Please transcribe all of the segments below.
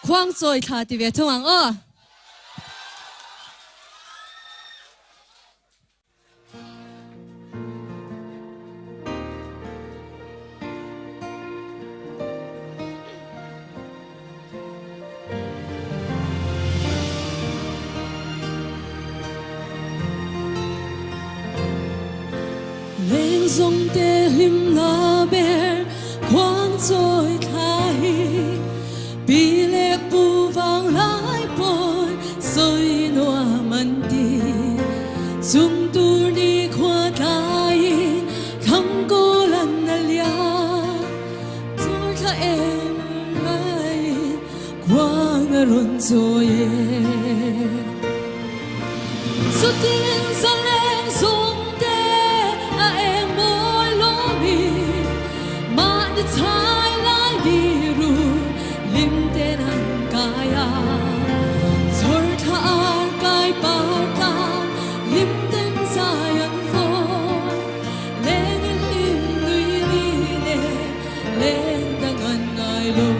khoang choi tha ti ve thawang o lên dòng tê lim la ber khoang trôi khai bi lệ bu vang lại bồi soi noa man đi chung tu ni khoa tai khăm cô lần nalia tôi tha em lại khoang run rồi xuất tiên sa lên sông thái lại đi ru lim tên hàng kaya rồi thả cái bao ta lim tên dài ăn vô lên lim người đi nè lên đang ăn ai lâu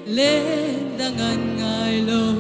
lên đang ngần ngài lâu.